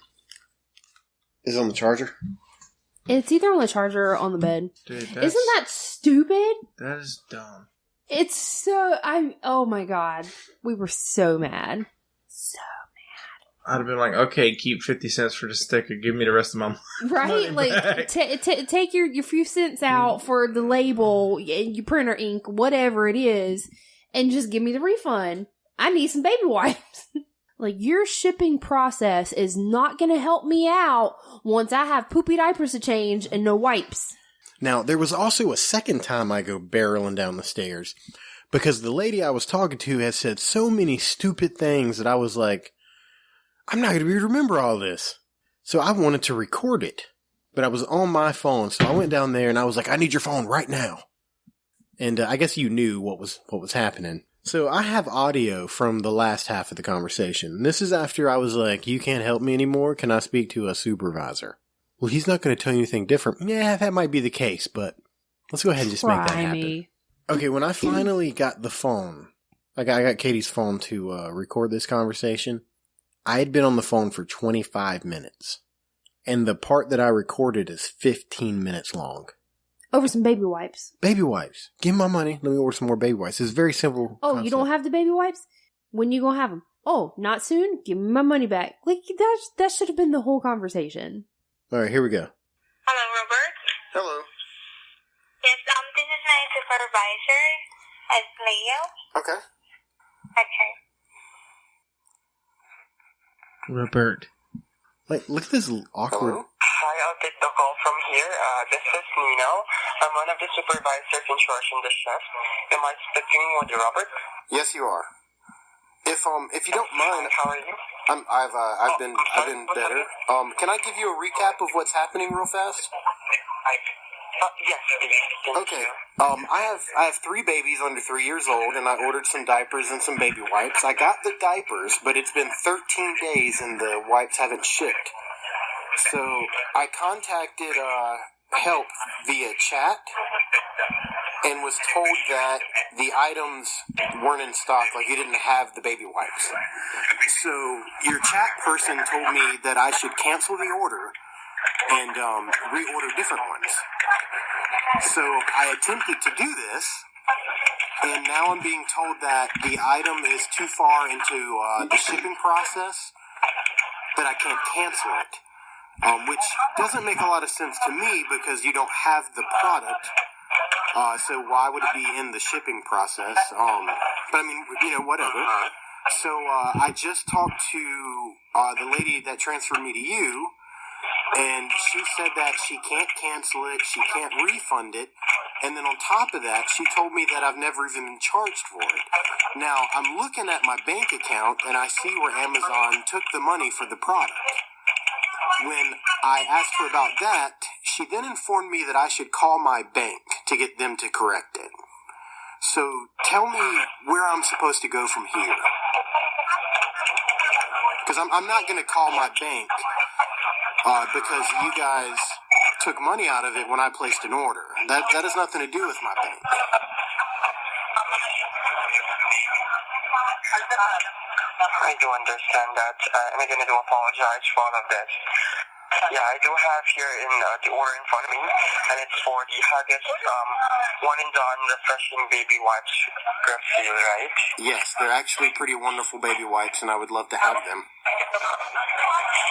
Is it on the charger? It's either on the charger or on the bed. Dude, Isn't that stupid? That is dumb. It's so, oh my god. We were so mad. So I'd have been like, okay, keep 50 cents for the sticker. Give me the rest of my money. Right? Like, take your few cents out for the label, your printer ink, whatever it is, and just give me the refund. I need some baby wipes. Like, your shipping process is not going to help me out once I have poopy diapers to change and no wipes. Now, there was also a second time I go barreling down the stairs because the lady I was talking to has said so many stupid things that I was like, I'm not going to be able to remember all this. So I wanted to record it, but I was on my phone. So I went down there and I was like, I need your phone right now. And I guess you knew what was happening. So I have audio from the last half of the conversation. This is after I was like, you can't help me anymore. Can I speak to a supervisor? Well, he's not going to tell you anything different. Yeah, that might be the case, but let's go ahead and just make that happen. Okay, when I finally got the phone, I got Katie's phone to record this conversation. I had been on the phone for 25 minutes. And the part that I recorded is 15 minutes long. Over some baby wipes. Baby wipes. Give me my money. Let me order some more baby wipes. It's very simple. Oh, concept. You don't have the baby wipes? When you gonna have them? Oh, not soon? Give me my money back. Like, that should have been the whole conversation. All right, here we go. Hello, Robert. Hello. Yes, this is my supervisor. It's Leo. Okay. Okay. Robert. Like, look at this awkward. Hello? Hi, I'll take the call from here. This is Nino. I'm one of the supervisors in charge in the shift. Am I speaking with you, Robert? Yes, you are. If you don't mind, how are you? I've been better. Can I give you a recap of what's happening real fast? Yes, please. Okay. I have 3 babies under 3 years old, and I ordered some diapers and some baby wipes. I got the diapers, but it's been 13 days and the wipes haven't shipped. So I contacted help via chat and was told that the items weren't in stock, like you didn't have the baby wipes. So your chat person told me that I should cancel the order and reorder different ones. So I attempted to do this, and now I'm being told that the item is too far into the shipping process, that I can't cancel it. Which doesn't make a lot of sense to me because you don't have the product. So why would it be in the shipping process? But I mean, whatever. So I just talked to the lady that transferred me to you, and she said that she can't cancel it, she can't refund it, and then on top of that, she told me that I've never even been charged for it. Now, I'm looking at my bank account, and I see where Amazon took the money for the product. When I asked her about that, she then informed me that I should call my bank to get them to correct it. So tell me where I'm supposed to go from here. Because I'm not going to call my bank because you guys took money out of it when I placed an order. That has nothing to do with my bank. I do understand that, and again, I do apologize for all of this. Yeah, I do have here in the order in front of me, and it's for the Huggies one and done refreshing baby wipes refill, right? Yes, they're actually pretty wonderful baby wipes, and I would love to have them.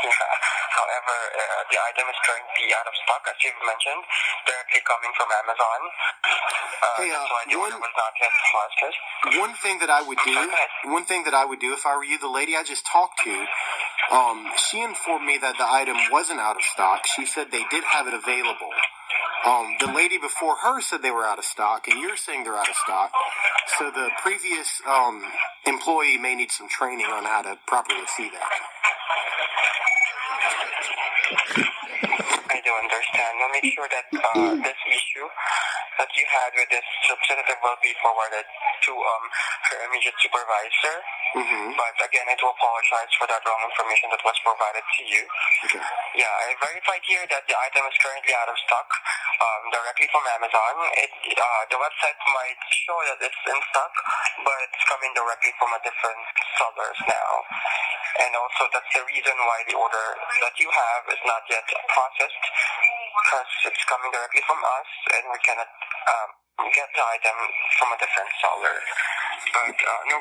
Yeah. However, the item is currently out of stock, as you've mentioned, directly coming from Amazon. That's why the order was not yet processed. One thing that I would do if I were you, the lady I just talked to, she informed me that the item wasn't out of stock. She said they did have it available. The lady before her said they were out of stock, and you're saying they're out of stock. So the previous employee may need some training on how to properly see that. I do understand. We'll make sure that this issue that you had with this representative will be forwarded to her immediate supervisor. Mm-hmm. But again, I do apologize for that wrong information that was provided to you. Okay. Yeah, I verified here that the item is currently out of stock directly from Amazon. The website might show that it's in stock, but it's coming directly from a different sellers now. And also, that's the reason why the order that you have is not yet processed, because it's coming directly from us, and we cannot get the item from a different seller. But no.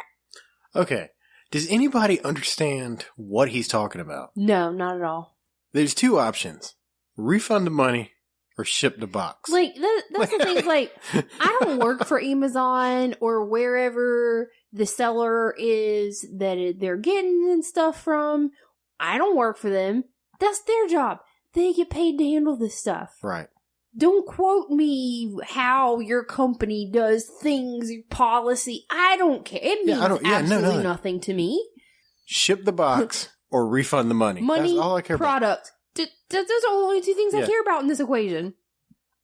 Okay. Does anybody understand what he's talking about? No, not at all. There's two options. Refund the money or ship the box. Like, that's the thing. Like, I don't work for Amazon or wherever the seller is that they're getting and stuff from. I don't work for them. That's their job. They get paid to handle this stuff. Right. Don't quote me how your company does things, your policy. I don't care. It means absolutely nothing to me. Ship the box or refund the money. Money, that's all I care product. Those are the only two things I care about in this equation.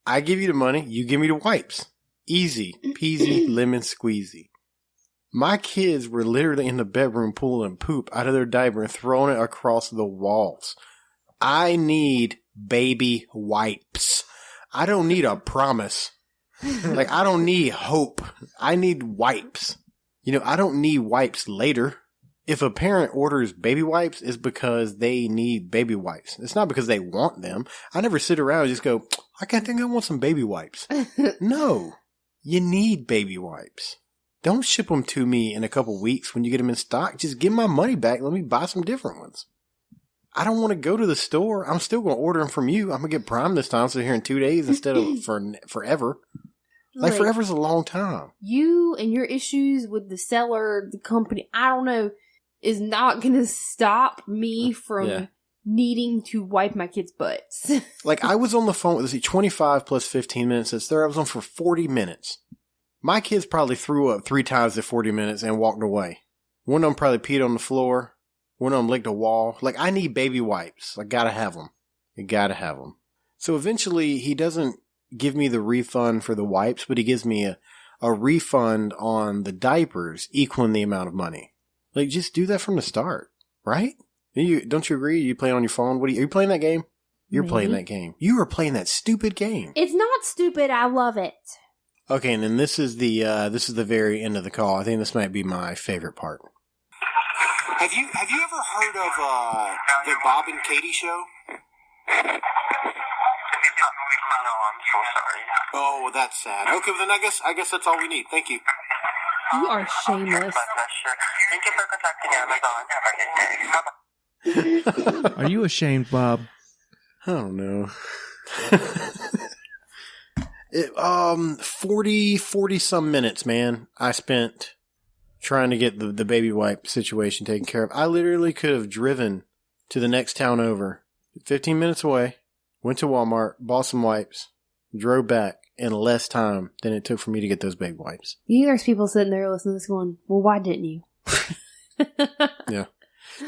I give you the money, you give me the wipes. Easy peasy lemon squeezy. My kids were literally in the bedroom pulling poop out of their diaper and throwing it across the walls. I need baby wipes. I don't need a promise. Like, I don't need hope. I need wipes. You know, I don't need wipes later. If a parent orders baby wipes, it's because they need baby wipes. It's not because they want them. I never sit around and just go, I think I want some baby wipes. No. You need baby wipes. Don't ship them to me in a couple weeks when you get them in stock. Just give my money back. Let me buy some different ones. I don't want to go to the store. I'm still going to order them from you. I'm going to get Prime this time, so here in 2 days instead of forever. Like, forever's a long time. You and your issues with the seller, the company, I don't know, is not going to stop me from needing to wipe my kids' butts. Like, I was on the phone with 25 plus 15 minutes. It's there. I was on for 40 minutes. My kids probably threw up 3 times in 40 minutes and walked away. One of them probably peed on the floor. One of them licked a wall. Like, I need baby wipes. I gotta have them. You gotta have them. So eventually, he doesn't give me the refund for the wipes, but he gives me a refund on the diapers equaling the amount of money. Like, just do that from the start, right? Don't you agree? You play on your phone? Are you playing that game? You're playing that game. You are playing that stupid game. It's not stupid. I love it. Okay, and then this is the very end of the call. I think this might be my favorite part. Have you ever heard of the Bob and Katie show? No, I'm so sorry. Oh, well, that's sad. Okay, well then I guess that's all we need. Thank you. You are shameless. My pleasure. Thank you for contacting Amazon. Have a good day. Are you ashamed, Bob? I don't know. 40 some minutes, man, I spent trying to get the baby wipe situation taken care of. I literally could have driven to the next town over, 15 minutes away, went to Walmart, bought some wipes, drove back in less time than it took for me to get those baby wipes. There's people sitting there listening to this going, well, why didn't you? Yeah.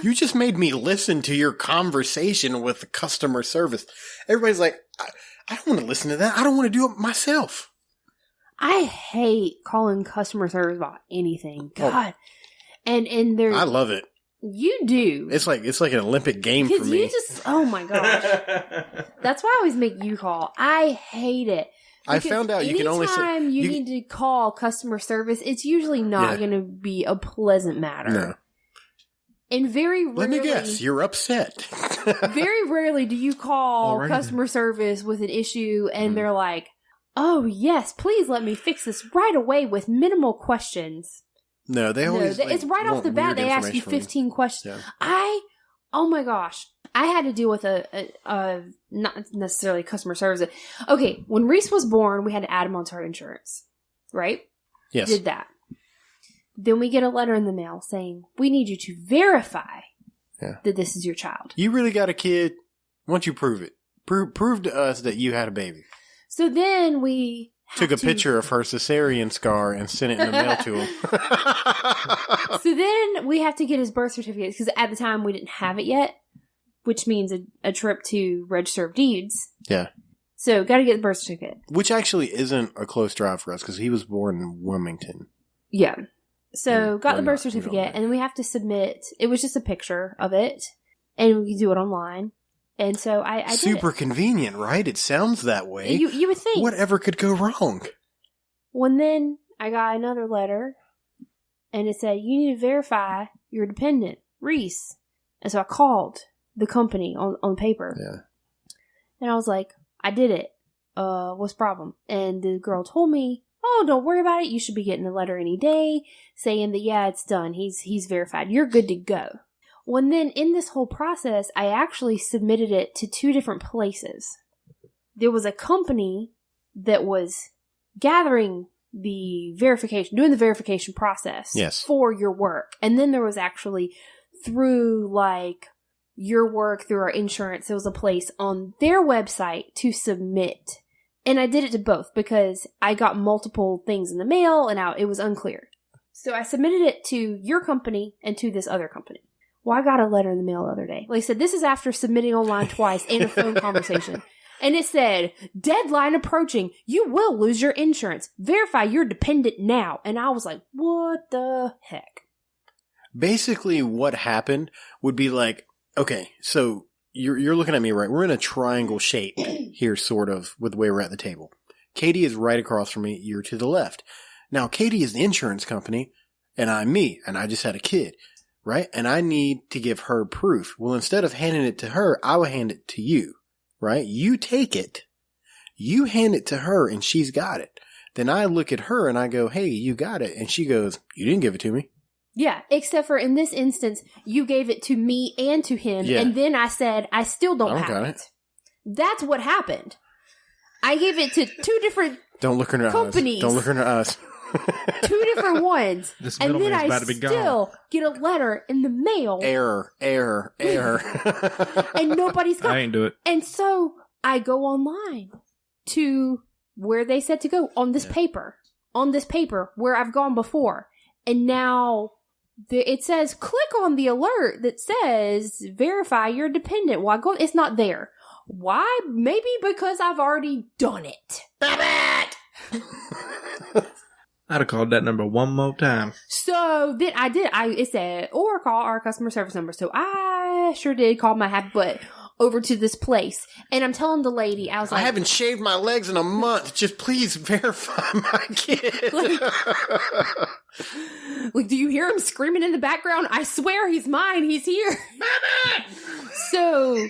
You just made me listen to your conversation with the customer service. Everybody's like, I don't want to listen to that. I don't want to do it myself. I hate calling customer service about anything. God. And there's... I love it. You do. It's like an Olympic game for me. You just... Oh my gosh. That's why I always make you call. I hate it. I found out you can only... Anytime you need to call customer service, it's usually not going to be a pleasant matter. No. And very rarely... Let me guess, you're upset. Very rarely do you call Already. customer service with an issue and they're like, oh, yes, please let me fix this right away with minimal questions. No, they always... It's right off the bat, they ask you 15 questions. Oh my gosh. I had to deal with a not necessarily customer service. Okay, when Reese was born, we had to add him onto our insurance. Right? Yes. Did that. Then we get a letter in the mail saying, we need you to verify that this is your child. You really got a kid? Why don't you prove it? Prove to us that you had a baby. So then we took a picture of her cesarean scar and sent it in the mail to him. So then we have to get his birth certificate because at the time we didn't have it yet, which means a trip to Register of Deeds. Yeah. So got to get the birth certificate. Which actually isn't a close drive for us because he was born in Wilmington. Yeah. So got the birth we don't certificate and then we have to submit. It was just a picture of it and we can do it online. And so I did Super it. Convenient, right? It sounds that way. You would think. Whatever could go wrong? Well, then I got another letter and it said, you need to verify your dependent, Reese. And so I called the company on paper. Yeah. And I was like, I did it. What's the problem? And the girl told me, oh, don't worry about it. You should be getting a letter any day saying that, yeah, it's done. He's verified. You're good to go. Well, and then in this whole process, I actually submitted it to 2 different places. There was a company that was gathering the verification, doing the verification process for your work. And then there was actually through like your work, through our insurance, there was a place on their website to submit. And I did it to both because I got multiple things in the mail and it was unclear. So I submitted it to your company and to this other company. Well, I got a letter in the mail the other day. Like I said, this is after submitting online twice and a phone conversation. And it said, deadline approaching. You will lose your insurance. Verify your dependent now. And I was like, what the heck? Basically, what happened would be like, okay, so you're looking at me, right? We're in a triangle shape here, sort of, with the way we're at the table. Katie is right across from me. You're to the left. Now, Katie is the insurance company, and I'm me, and I just had a kid, right? And I need to give her proof. Well, instead of handing it to her, I will hand it to you, right? You take it, you hand it to her, and she's got it. Then I look at her, and I go, hey, you got it. And she goes, you didn't give it to me. Yeah, except for in this instance, you gave it to me and to him, and then I said, I still don't have it. That's what happened. I gave it to 2 different Don't look in her companies. eyes. Don't look in her eyes. 2 different ones. This And then middleman's I about to be still gone. get a letter in the mail. Error. And nobody's got I ain't do it. And so I go online to where they said to go on this paper where I've gone before. And now it says click on the alert that says verify your dependent. Well, it's not there. Why? Maybe because I've already done it. I'd have called that number one more time. So then I did. It said, or call our customer service number. So I sure did call my happy butt over to this place. And I'm telling the lady, I was like, I haven't shaved my legs in a month. Just please verify my kid. Like, do you hear him screaming in the background? I swear he's mine. He's here. So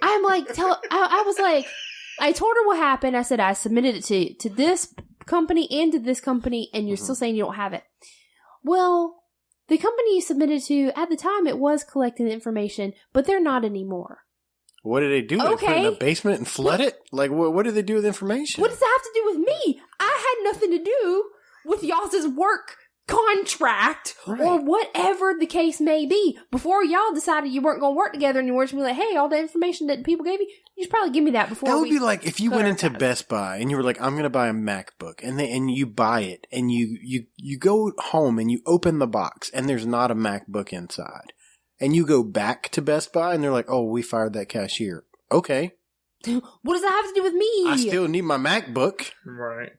I'm like, I was like, I told her what happened. I said, I submitted it to this company and to this company, and you're still saying you don't have it. Well, the company you submitted to, at the time, it was collecting the information, but they're not anymore. What did they do? They put it in the basement and flood it? Like, what did they do with information? What does that have to do with me? I had nothing to do with y'all's work contract or whatever the case may be. Before y'all decided you weren't going to work together anymore, just be like, hey, all the information that people gave you should probably give me that before. That would be like if you went into Best Buy and you were like, I'm going to buy a MacBook, and you buy it, and you go home and you open the box and there's not a MacBook inside. And you go back to Best Buy and they're like, oh, we fired that cashier. Okay. What does that have to do with me? I still need my MacBook. Right.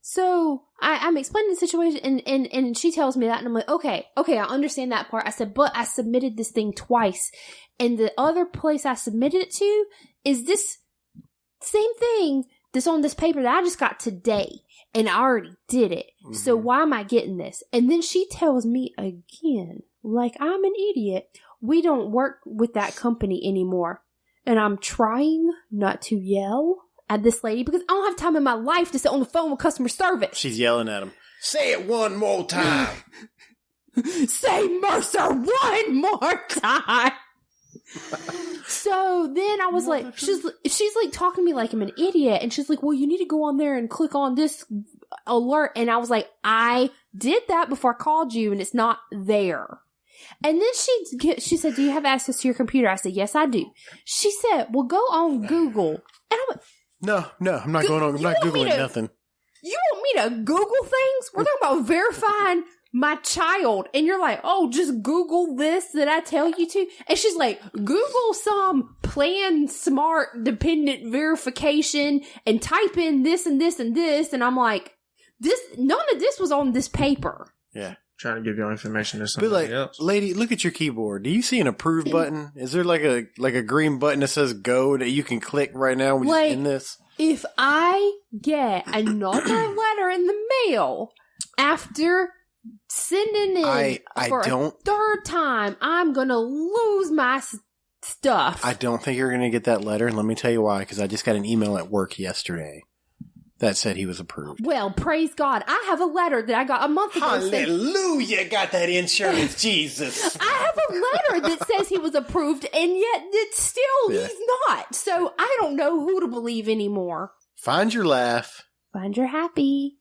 So I'm explaining the situation and she tells me that and I'm like, okay, I understand that part. I said, but I submitted this thing twice. And the other place I submitted it to is this same thing that's on this paper that I just got today. And I already did it. Mm-hmm. So why am I getting this? And then she tells me again, like I'm an idiot. we don't work with that company anymore. And I'm trying not to yell at this lady because I don't have time in my life to sit on the phone with customer service. She's yelling at him. Say it one more time. Say Mercer one more time. So then I was like, she's like talking to me like I'm an idiot. And she's like, well, you need to go on there and click on this alert. And I was like, I did that before I called you and it's not there. And then she said, do you have access to your computer? I said, yes, I do. She said, well, go on Google. And I'm like, no, I'm not going on. I'm not Googling nothing. You want me to Google things? We're talking about verifying my child. And you're like, oh, just Google this that I tell you to. And she's like, Google some Plan Smart dependent verification and type in this and this and this. And I'm like, none of this was on this paper. Yeah. Trying to give your information to Be somebody like, else. lady, look at your keyboard. Do you see an approve button? Is there like a green button that says go that you can click right now when you're in this? If I get another letter in the mail after sending in for a third time, I'm going to lose my stuff. I don't think you're going to get that letter, and let me tell you why, because I just got an email at work yesterday that said he was approved. Well, praise God. I have a letter that I got a month ago. Hallelujah, got that insurance, Jesus. I have a letter that says he was approved, and yet it's still, he's not. So I don't know who to believe anymore. Find your laugh. Find your happy.